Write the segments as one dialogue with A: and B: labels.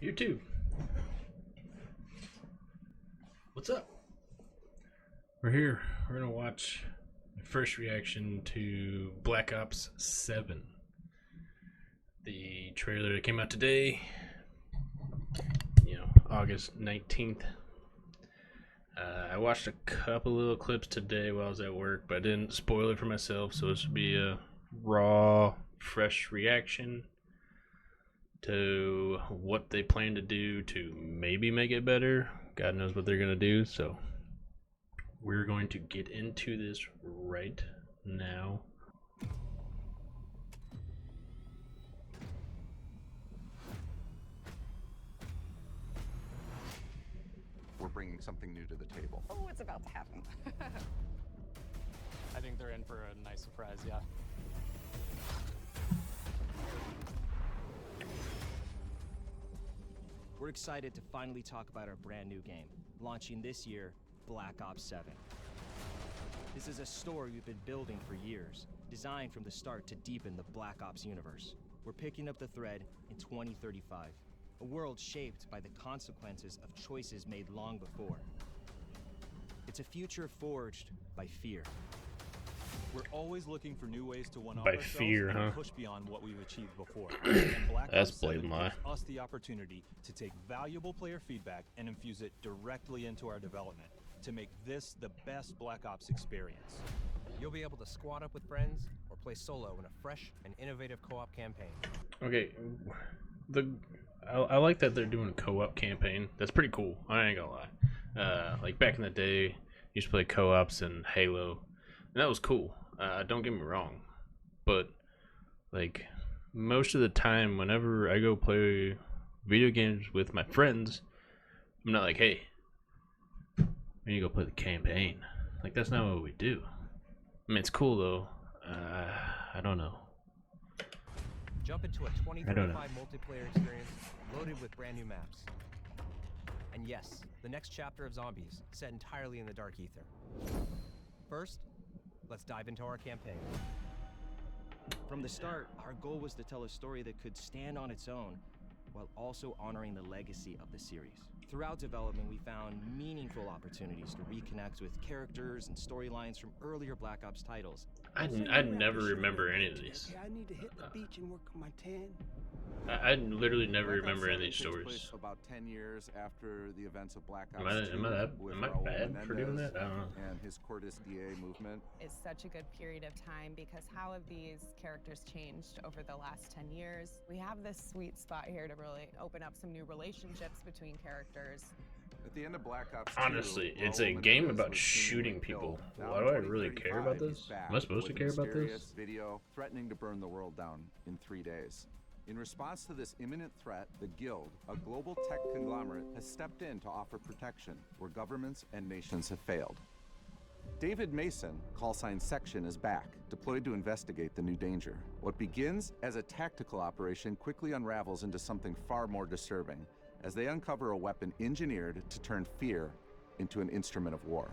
A: You too. What's up? We're here. We're gonna watch my first reaction to Black Ops 7. The trailer that came out today, August 19th. I watched a couple little clips today while I was at work, but I didn't spoil it for myself, so this would be a raw, fresh reaction to what they plan to do to maybe make it better. God knows what they're gonna do, so we're going to get into this right now.
B: We're bringing something new to the table.
C: Oh, it's about to happen.
D: I think they're in for a nice surprise, yeah.
E: We're excited to finally talk about our brand new game, launching this year, Black Ops 7. This is a story we've been building for years, designed from the start to deepen the Black Ops universe. We're picking up the thread in 2035, a world shaped by the consequences of choices made long before. It's a future forged by fear.
F: We're always looking for new ways to one-up
A: By
F: ourselves
A: fear,
F: and
A: huh?
F: push beyond what we've achieved before. And Black
A: That's
F: Ops 7
A: blatant lie.
F: gives us the opportunity to take valuable player feedback and infuse it directly into our development to make this the best Black Ops experience.
G: You'll be able to squad up with friends or play solo in a fresh and innovative co-op campaign.
A: Okay, I like that they're doing a co-op campaign. That's pretty cool. I ain't gonna lie. Like back in the day, I used to play co-ops in Halo, and that was cool. Don't get me wrong, but like most of the time, whenever I go play video games with my friends, I'm not like, hey, we need to go play the campaign. Like that's not what we do. I mean, it's cool though. I don't know.
G: Jump into a
A: I don't know.
G: 2035 multiplayer experience loaded with brand new maps. And yes, the next chapter of Zombies, set entirely in the Dark Ether. First, let's dive into our campaign.
E: From the start, our goal was to tell a story that could stand on its own, while also honoring the legacy of the series. Throughout development, we found meaningful opportunities to reconnect with characters and storylines from earlier Black Ops titles.
A: I never remember any of these.
H: Okay, I need to hit the beach and work on my tan.
A: I literally never
B: Black Ops
A: remember any of
B: 7
A: these
B: takes
A: stories.
B: place about 10 years after the events of Black Ops
A: Am I
B: 2 with
A: am I
B: Raul
A: bad for doing
B: Menendez
A: that? I don't know.
B: and his Cortes DA movement.
C: It's such a good period of time because how have these characters changed over the last 10 years? We have this sweet spot here to really open up some new relationships between characters.
B: At the end of Black Ops 2,
A: Honestly, it's
B: Raul
A: a game
B: Menendez
A: about
B: was
A: shooting
B: seemingly
A: people.
B: killed. Now
A: Why
B: in
A: do I really care about
B: 2035,
A: this?
B: he's back
A: Am I supposed to
B: with
A: care
B: a
A: about this?
B: mysterious video threatening to burn the world down in 3 days. In response to this imminent threat, the Guild, a global tech conglomerate, has stepped in to offer protection where governments and nations have failed. David Mason, callsign Section, is back, deployed to investigate the new danger. What begins as a tactical operation quickly unravels into something far more disturbing as they uncover a weapon engineered to turn fear into an instrument of war.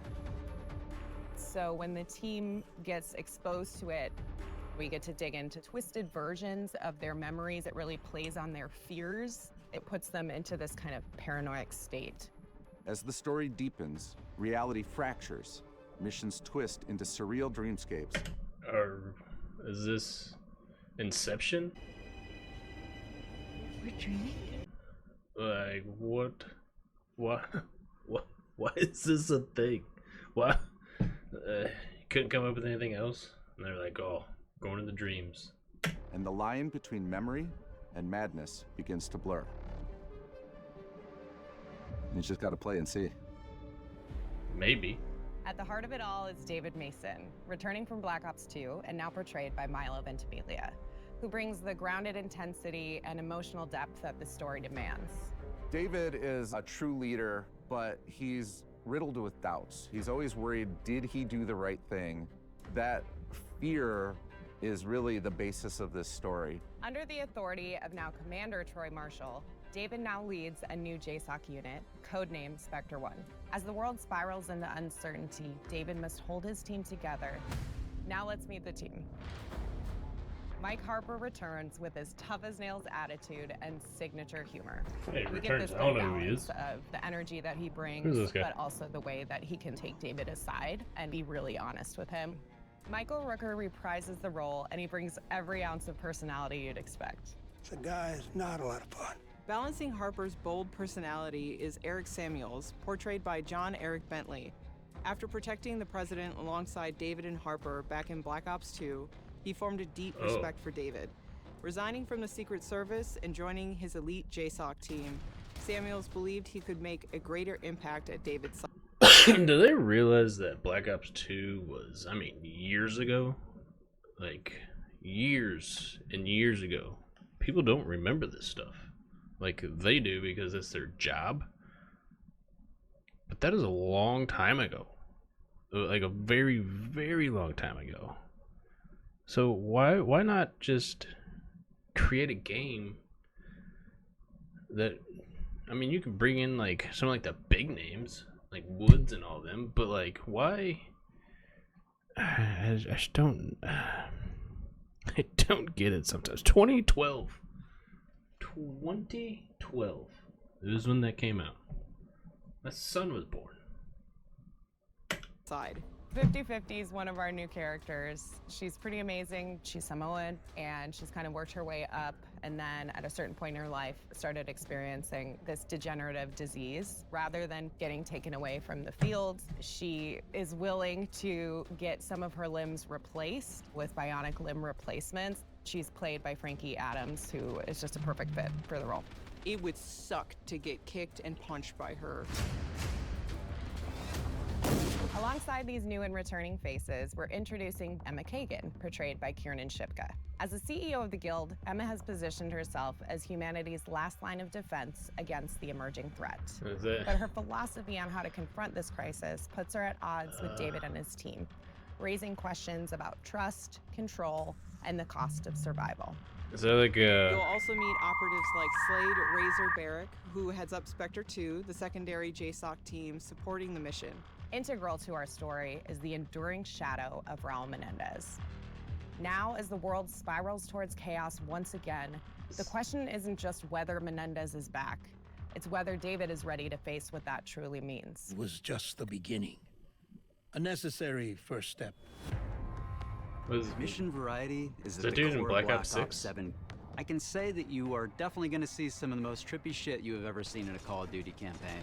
C: So when the team gets exposed to it, we get to dig into twisted versions of their memories. It really plays on their fears. It puts them into this kind of paranoid state.
B: As the story deepens, reality fractures, missions twist into surreal dreamscapes.
A: Or is this Inception? Like what? Why is this a thing? Why? Couldn't come up with anything else, and they're like, oh, going to the dreams.
B: And the line between memory and madness begins to blur. You just gotta play and see.
A: Maybe.
C: At the heart of it all is David Mason, returning from Black Ops 2 and now portrayed by Milo Ventimiglia, who brings the grounded intensity and emotional depth that the story demands.
B: David is a true leader, but he's riddled with doubts. He's always worried, did he do the right thing? That fear is really the basis of this story.
C: Under the authority of now Commander Troy Marshall, David now leads a new JSOC unit, codenamed Spectre One. As the world spirals into uncertainty, David must hold his team together. Now let's meet the team. Mike Harper returns with his tough as nails attitude and signature humor.
A: Hey, he
C: We get
A: returns.
C: this
A: I don't
C: good
A: know who he
C: balance
A: is.
C: of the energy that he brings,
A: Who's this guy?
C: but also the way that he can take David aside and be really honest with him. Michael Rooker reprises the role, and he brings every ounce of personality you'd expect.
H: The guy is not a lot of fun.
I: Balancing Harper's bold personality is Eric Samuels, portrayed by John Eric Bentley. After protecting the president alongside David and Harper back in Black Ops 2, he formed a deep respect for David. Resigning from the Secret Service and joining his elite JSOC team, Samuels believed he could make a greater impact at David's side.
A: Do they realize that Black Ops 2 was, I mean, years ago? Like, years and years ago. People don't remember this stuff. Like, they do because it's their job. But that is a long time ago. Like, a very, very long time ago. So why not just create a game that, I mean, you can bring in like some like the big names like Woods and all them, but like why? I just don't. I don't get it sometimes. 2012 is when that came out. My son was born.
I: Side.
C: 50/50 is one of our new characters. She's pretty amazing. She's Samoan, and she's kind of worked her way up, and then at a certain point in her life started experiencing this degenerative disease. Rather than getting taken away from the fields, she is willing to get some of her limbs replaced with bionic limb replacements. She's played by Frankie Adams, who is just a perfect fit for the role.
I: It would suck to get kicked and punched by her.
C: Alongside these new and returning faces, we're introducing Emma Kagan, portrayed by Kiernan Shipka. As the CEO of the Guild, Emma has positioned herself as humanity's last line of defense against the emerging threat. But her philosophy on how to confront this crisis puts her at odds with David and his team, raising questions about trust, control, and the cost of survival.
A: Is that like
I: You'll also meet operatives like Slade Razor Barrick, who heads up Spectre 2, the secondary JSOC team supporting the mission.
C: Integral to our story is the enduring shadow of Raul Menendez. Now, as the world spirals towards chaos once again, the question isn't just whether Menendez is back, it's whether David is ready to face what that truly means.
H: It was just the beginning. A necessary first step.
J: Mission variety is
A: the
J: at the
A: dude in
J: core
A: Black
J: of Black
A: Ops
J: Ops
A: 6?
J: 7. I can say that you are definitely going to see some of the most trippy shit you have ever seen in a Call of Duty campaign.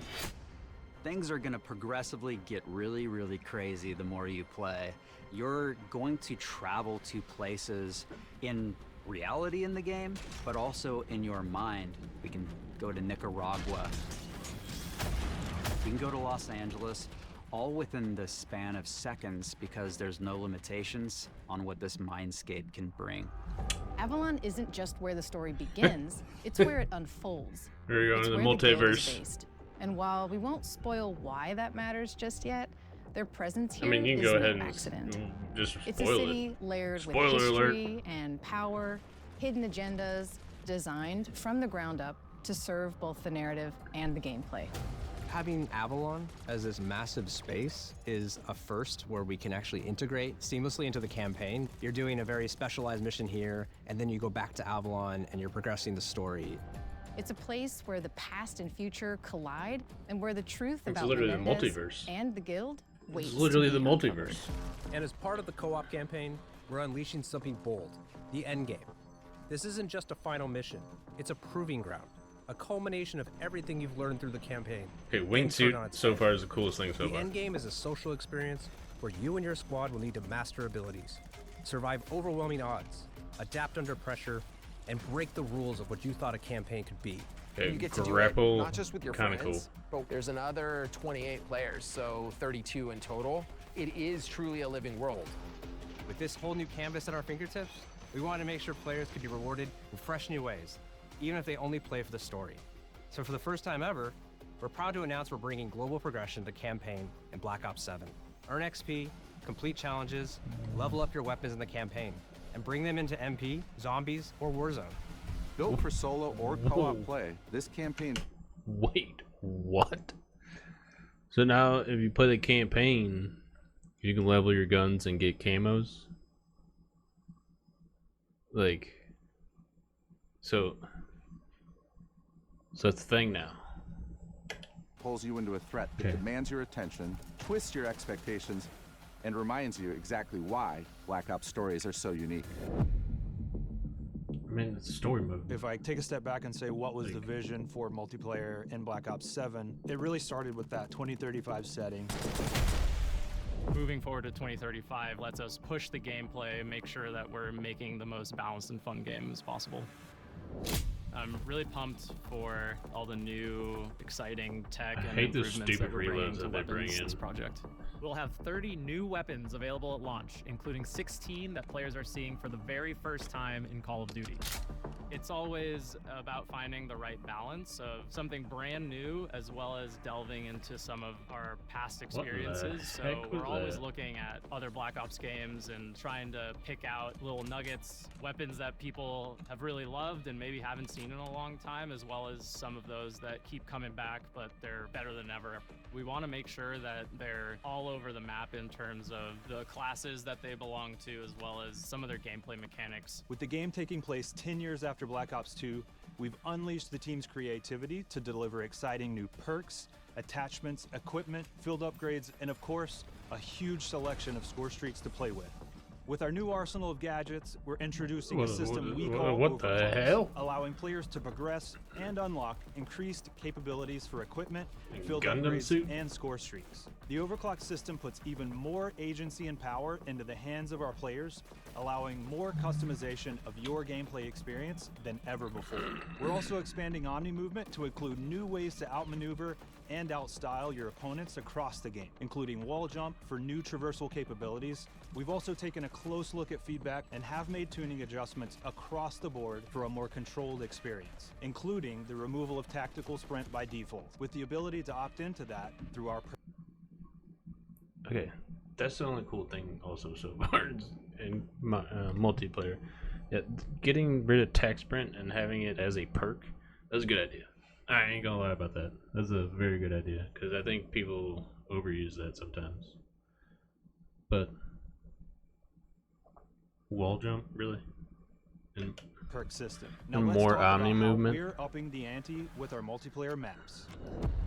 J: Things are going to progressively get really, really crazy the more you play. You're going to travel to places in reality in the game, but also in your mind. We can go to Nicaragua. We can go to Los Angeles, all within the span of seconds because there's no limitations on what this mindscape can bring.
K: Avalon isn't just where the story begins, it's where it unfolds.
A: We're going
K: It's
A: to the
K: where Guild is
A: multiverse.
K: based. And while we won't spoil why that matters just yet, their presence
A: I
K: here
A: mean, you can
K: is
A: go
K: no
A: ahead and
K: accident.
A: just
K: It's a
A: spoil
K: city
A: it.
K: layered
A: Spoiler
K: with
A: alert.
K: history and power, hidden agendas, designed from the ground up to serve both the narrative and the gameplay.
G: Having Avalon as this massive space is a first where we can actually integrate seamlessly into the campaign. You're doing a very specialized mission here, and then you go back to Avalon and you're progressing the story.
K: It's a place where the past and future collide, and where the truth
A: It's
K: about
A: literally the
K: Menendez
A: multiverse.
K: and the Guild waits
A: It's
K: to
A: literally the
K: be uncovered.
A: multiverse.
G: And as part of the co-op campaign, we're unleashing something bold, the endgame. This isn't just a final mission, it's a proving ground, a culmination of everything you've learned through the campaign.
A: Okay,
G: Things turn on
A: wingsuit
G: its
A: so
G: head.
A: far is the coolest thing so
G: The
A: far.
G: endgame is a social experience where you and your squad will need to master abilities, survive overwhelming odds, adapt under pressure, and break the rules of what you thought a campaign could be.
A: Okay,
L: You get to
A: grapple,
L: do it not just with your
A: kinda
L: friends, but there's another 28 players, so 32 in total. It is truly a living world.
G: With this whole new canvas at our fingertips, we wanted to make sure players could be rewarded in fresh new ways, even if they only play for the story. So for the first time ever, we're proud to announce we're bringing global progression to campaign in Black Ops 7. Earn XP, complete challenges, level up your weapons in the campaign, and bring them into MP, Zombies, or Warzone.
B: Built for solo or co-op play, this campaign
A: Wait, what? So now, if you play the campaign, you can level your guns and get camos? Like, so it's a thing now.
B: Pulls you into a threat that demands your attention, twists your expectations, and reminds you exactly why Black Ops stories are so unique.
A: I mean, it's a story mode.
F: If I take a step back and say what was the vision for multiplayer in Black Ops 7, it really started with that 2035 setting.
D: Moving forward to 2035 lets us push the gameplay, make sure that we're making the most balanced and fun game as possible. I'm really pumped for all the new, exciting tech and improvements that we're bringing to weapons this project. We'll have 30 new weapons available at launch, including 16 that players are seeing for the very first time in Call of Duty. It's always about finding the right balance of something brand new as well as delving into some of our past experiences. So we're always looking at other Black Ops games and trying to pick out little nuggets, weapons that people have really loved and maybe haven't seen in a long time, as well as some of those that keep coming back, but they're better than ever. We want to make sure that they're all over the map in terms of the classes that they belong to, as well as some of their gameplay mechanics.
F: With the game taking place 10 years after Black Ops 2, we've unleashed the team's creativity to deliver exciting new perks, attachments, equipment, field upgrades, and of course, a huge selection of score streaks to play with. With our new arsenal of gadgets, we're introducing a system we call
A: what the hell?
F: allowing players to progress and unlock increased capabilities for equipment, field
A: Gundam
F: upgrades,
A: suit?
F: and score streaks. The overclock system puts even more agency and power into the hands of our players, allowing more customization of your gameplay experience than ever before. We're also expanding Omni movement to include new ways to outmaneuver and outstyle your opponents across the game, including wall jump for new traversal capabilities. We've also taken a close look at feedback and have made tuning adjustments across the board for a more controlled experience, including the removal of tactical sprint by default, with the ability to opt into that through our
A: Okay, that's the only cool thing also so far in my, multiplayer. Yeah, getting rid of tech sprint and having it as a perk, that's a good idea. I ain't gonna lie about that. That's a very good idea, because I think people overuse that sometimes. But wall jump, really? And
F: perk system.
A: and
F: let's
A: more
F: talk about
A: omni
F: how
A: movement?
F: We're upping the ante with our multiplayer maps.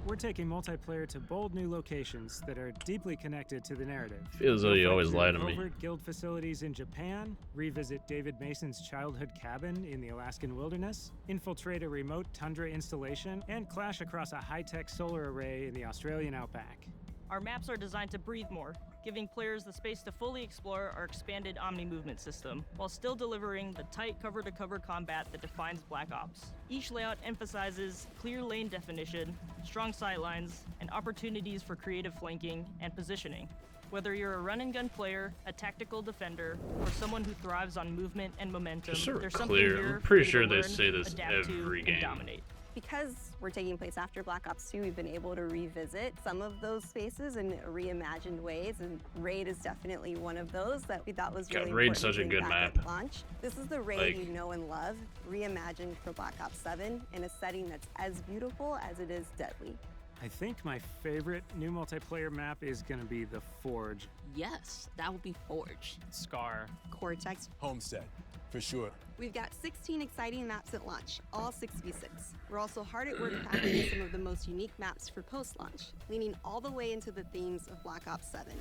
M: We're taking multiplayer to bold new locations that are deeply connected to the narrative.
A: Feels though you always lie to me.
M: Covert guild facilities in Japan, revisit David Mason's childhood cabin in the Alaskan wilderness, infiltrate a remote tundra installation, and clash across a high-tech solar array in the Australian outback.
N: Our maps are designed to breathe more, giving players the space to fully explore our expanded Omni movement system, while still delivering the tight cover-to-cover combat that defines Black Ops. Each layout emphasizes clear lane definition, strong sightlines, and opportunities for creative flanking and positioning. Whether you're a run-and-gun player, a tactical defender, or someone who thrives on movement and momentum,
A: Just so
N: there's
A: we're
N: something
A: clear,
N: here
A: I'm pretty
N: for
A: sure
N: you to
A: they
N: learn,
A: say this
N: adapt to,
A: every
N: and
A: game.
N: dominate.
O: Because we're taking place after Black Ops 2, we've been able to revisit some of those spaces in reimagined ways, and Raid is definitely one of those that we thought was really
A: Raid's
O: important
A: such
O: to
A: a
O: bring
A: good
O: back
A: map.
O: at launch. This is the Raid
A: Like-
O: you know and love, reimagined for Black Ops 7 in a setting that's as beautiful as it is deadly.
M: I think my favorite new multiplayer map is going to be the Forge.
P: Yes, that would be Forge.
D: Scar.
O: Cortex.
Q: Homestead, for sure.
O: We've got 16 exciting maps at launch, all 6v6. We're also hard at work packaging some of the most unique maps for post-launch, leaning all the way into the themes of Black Ops 7.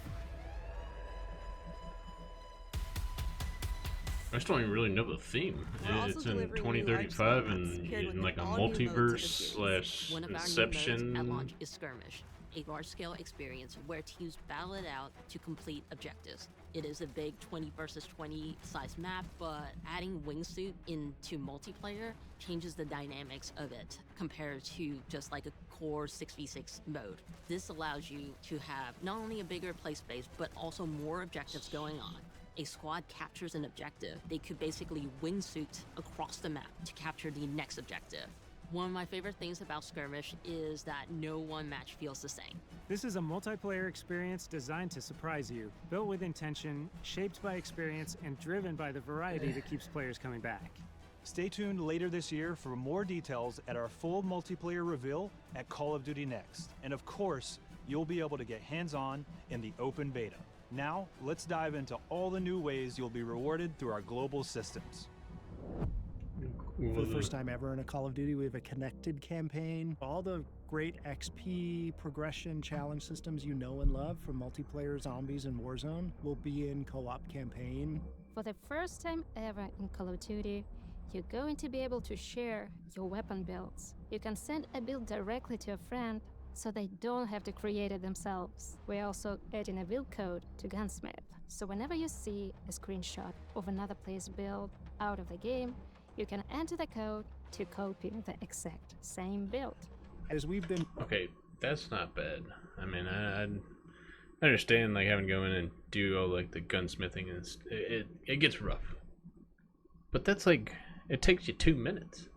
A: I just don't even really know the theme. It's in 2035 and in like a multiverse slash
P: One of our new modes
A: Inception.
P: at launch is Skirmish, a large-scale experience where teams battle it out to complete objectives. It is a big 20 versus 20 size map, but adding Wingsuit into multiplayer changes the dynamics of it compared to just like a core 6v6 mode. This allows you to have not only a bigger play space, but also more objectives going on. A squad captures an objective, they could basically wingsuit across the map to capture the next objective. One of my favorite things about Skirmish is that no one match feels the same.
M: This is a multiplayer experience designed to surprise you, built with intention, shaped by experience, and driven by the variety that keeps players coming back.
F: Stay tuned later this year for more details at our full multiplayer reveal at Call of Duty Next. And of course, you'll be able to get hands-on in the open beta. Now, let's dive into all the new ways you'll be rewarded through our global systems.
Q: For the first time ever in a Call of Duty, we have a connected campaign. All the great XP, progression, challenge systems you know and love from multiplayer, zombies, and Warzone will be in co-op campaign.
R: For the first time ever in Call of Duty, you're going to be able to share your weapon builds. You can send a build directly to a friend so they don't have to create it themselves. We're also adding a build code to Gunsmith, so whenever you see a screenshot of another player's build out of the game, you can enter the code to copy the exact same build.
Q: As we've been...
A: Okay, that's not bad. I mean, I understand like having to go in and do all like the gunsmithing, and it gets rough. But that's like, it takes you 2 minutes.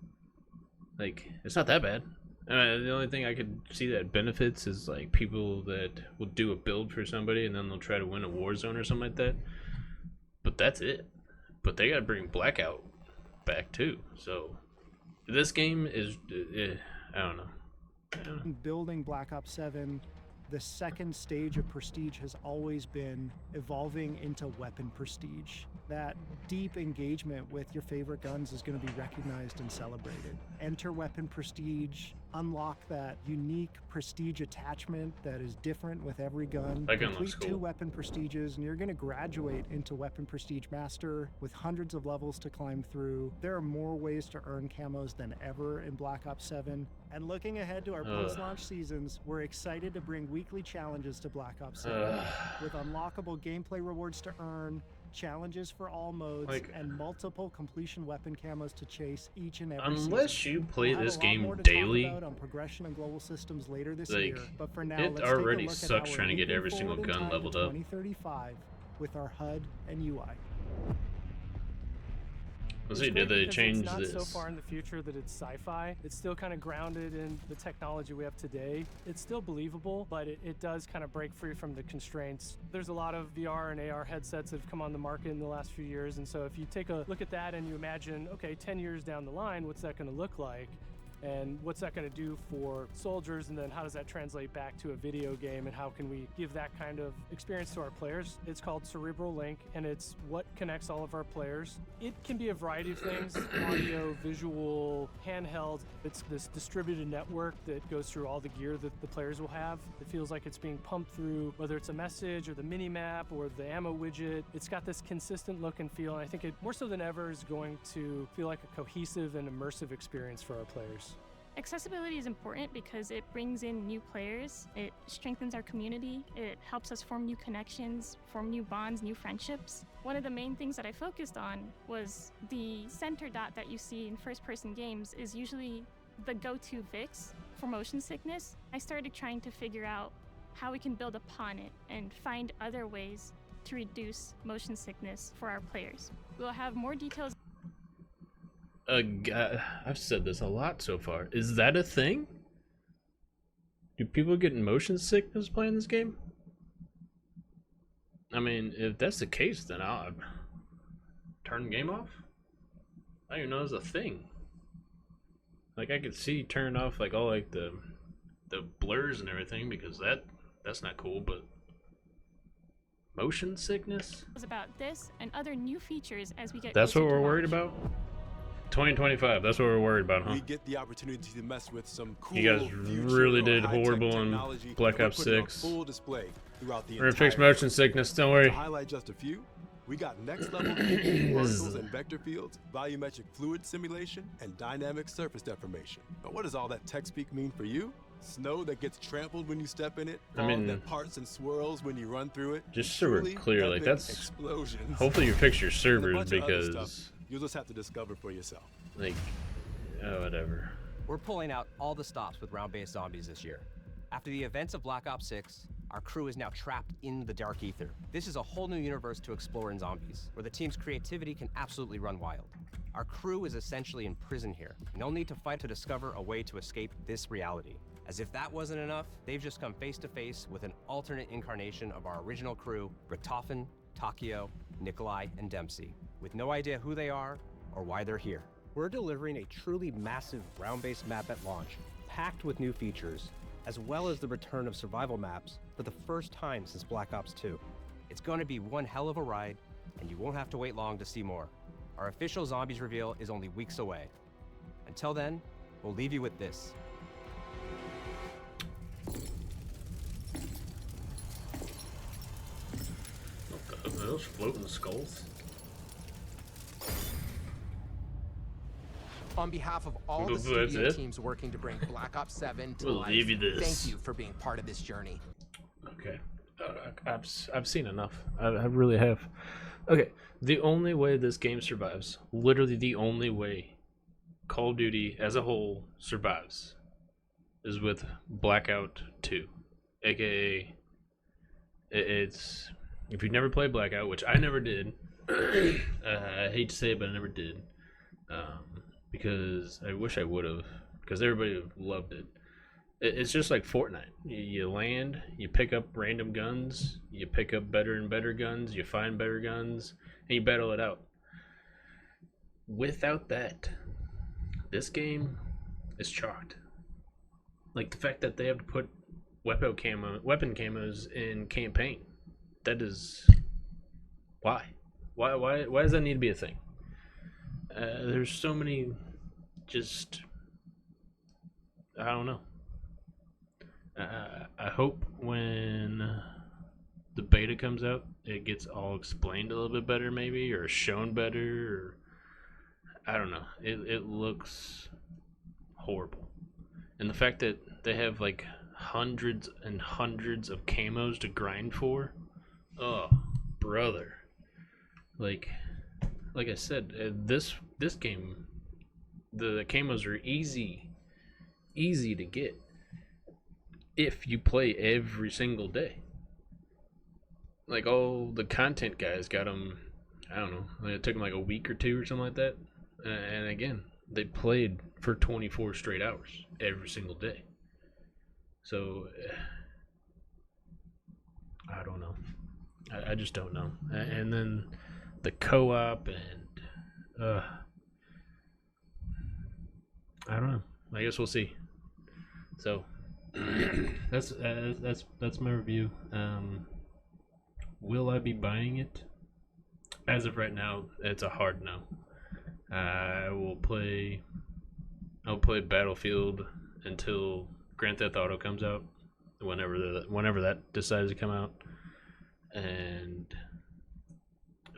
A: Like, it's not that bad. The only thing I could see that benefits is like people that will do a build for somebody and then they'll try to win a Warzone or something like that. But that's it. But they gotta bring Blackout back too. So this game is, I don't know.
Q: Building Black Ops 7, the second stage of prestige has always been evolving into weapon prestige. That deep engagement with your favorite guns is going to be recognized and celebrated. Enter weapon prestige, unlock that unique prestige attachment that is different with every gun.
A: That gun
Q: Complete
A: looks cool.
Q: 2 weapon prestiges, and you're going to graduate into weapon prestige master with hundreds of levels to climb through. There are more ways to earn camos than ever in Black Ops 7. And looking ahead to our post-launch seasons, we're excited to bring weekly challenges to Black Ops 7 with unlockable gameplay rewards to earn, challenges for all modes, and multiple completion weapon camos to chase each and every
A: Unless
Q: season.
A: you play
Q: We'll
A: this
Q: have a lot
A: game
Q: more to
A: daily,
Q: talk about on progression and global systems later this
A: like,
Q: year, but for now,
A: it
Q: let's
A: already
Q: take a look
A: sucks
Q: at how
A: trying to
Q: we're
A: get every
Q: moving
A: single
Q: forward in
A: gun
Q: time to
A: leveled up.
Q: 2035 with our HUD and UI.
A: Let's
S: It's
A: see, did
S: great
A: they
S: because
A: change
S: it's not
A: this?
S: so far in the future that it's sci-fi. It's still kind of grounded in the technology we have today. It's still believable, but it does kind of break free from the constraints. There's a lot of VR and AR headsets that have come on the market in the last few years, and so if you take a look at that and you imagine, okay, 10 years down the line, what's that going to look like? And what's that going to do for soldiers, and then how does that translate back to a video game, and how can we give that kind of experience to our players? It's called Cerebral Link, and it's what connects all of our players. It can be a variety of things: audio, visual, handheld. It's this distributed network that goes through all the gear that the players will have. It feels like it's being pumped through, whether it's a message or the mini map or the ammo widget. It's got this consistent look and feel, and I think it more so than ever is going to feel like a cohesive and immersive experience for our players.
T: Accessibility is important because it brings in new players, it strengthens our community, it helps us form new connections, form new bonds, new friendships. One of the main things that I focused on was the center dot that you see in first-person games is usually the go-to fix for motion sickness. I started trying to figure out how we can build upon it and find other ways to reduce motion sickness for our players. We'll have more details.
A: I've said this a lot so far. Is that a thing? Do people get motion sickness playing this game? I mean, if that's the case, then I'll turn the game off. I didn't even know it was a thing. Like, I could see turn off like all like the blurs and everything, because that's not cool. But motion sickness?
T: About this and other new features as we get
A: That's what
T: closer to
A: we're worried
T: launch.
A: about? 2025, that's what we're worried about, huh?
U: We get the opportunity to mess with some cool
A: You guys really did horrible on Black Ops 6.
U: Full display throughout the
A: We're gonna fix
U: entire
A: motion sickness, don't worry.
U: To highlight just a few, we got next level particles and vector fields, volumetric fluid simulation, and dynamic surface deformation. But what does all that tech speak mean for you? Snow that gets trampled when you step in it,
A: I
U: fog
A: mean,
U: that parts and swirls when you run through it.
A: Just so we're
U: Truly
A: clear, like
U: epic
A: that's
U: explosions.
A: hopefully you fix your
U: And a
A: servers
U: bunch of other
A: because
U: stuff you'll just have to discover for yourself.
A: like whatever.
G: We're pulling out all the stops with round-based zombies this year. After the events of Black Ops 6, our crew is now trapped in the dark ether. This is a whole new universe to explore in zombies, where the team's creativity can absolutely run wild. Our crew is essentially in prison here, and they'll need to fight to discover a way to escape this reality. As if that wasn't enough, they've just come face to face with an alternate incarnation of our original crew, Richtofen, Takio, Nikolai, and Dempsey, with no idea who they are or why they're here. We're delivering a truly massive round-based map at launch, packed with new features, as well as the return of survival maps for the first time since Black Ops 2. It's going to be one hell of a ride, and you won't have to wait long to see more. Our official Zombies reveal is only weeks away. Until then, we'll leave you with this.
A: Are those floating skulls?
L: On behalf of all the
A: That's
L: studio
A: it?
L: teams working to bring Black Ops 7 to
A: We'll
L: life,
A: leave you this.
L: thank you for being part of this journey.
A: Okay. I've seen enough. I really have. Okay. The only way this game survives, literally the only way Call of Duty as a whole survives, is with Blackout 2. AKA, it's... If you've never played Blackout, which I never did, I hate to say it, but I never did, because I wish I would have, because everybody loved it. It's just like Fortnite. You land, you pick up random guns, you pick up better and better guns, you find better guns, and you battle it out. Without that, this game is chalked. Like the fact that they have to put weapon camos in campaign. That is... Why? Why does that need to be a thing? There's so many just... I don't know. I hope when the beta comes out, it gets all explained a little bit better, maybe, or shown better, or I don't know. It looks horrible, and the fact that they have like hundreds and hundreds of camos to grind for, oh brother, like I said, this game, the camos are easy to get. If you play every single day. Like all the content guys got them, I don't know, it took them like a week or two or something like that. And again, they played for 24 straight hours every single day. So, I don't know. I just don't know. And then the co-op and, I don't know. I guess we'll see. So, that's my review. Will I be buying it? As of right now, it's a hard no. I'll play Battlefield until Grand Theft Auto comes out, whenever that decides to come out, and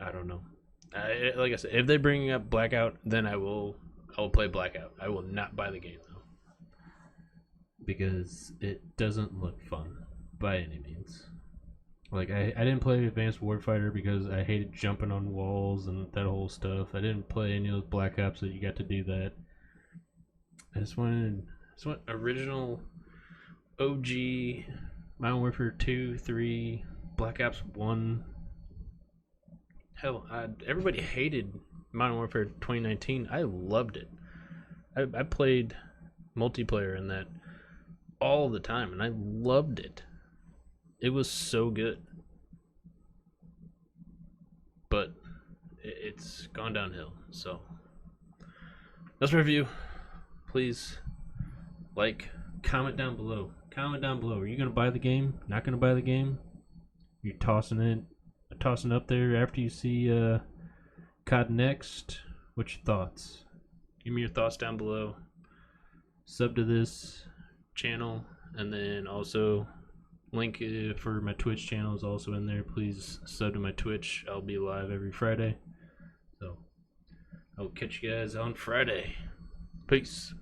A: I don't know. Like I said, if they're bringing up Blackout, then I will play Blackout. I will not buy the game though, because it doesn't look fun by any means. Like I didn't play Advanced Warfighter because I hated jumping on walls and that whole stuff. I didn't play any of those Black Ops that you got to do that. I just wanted original OG Modern Warfare 2, 3, Black Ops 1. Hell, everybody hated Modern Warfare 2019. I loved it. I played multiplayer in that all the time, and I loved it. It was so good. But it's gone downhill, so that's my review. Please like, comment down below. Comment down below. Are you gonna buy the game? Not gonna buy the game? You're tossing up there after you see COD Next. What's your thoughts? Give me your thoughts down below. Sub to this channel, and then also link for my Twitch channel is also in there. Please sub to my Twitch. I'll be live every Friday, so I'll catch you guys on Friday. Peace.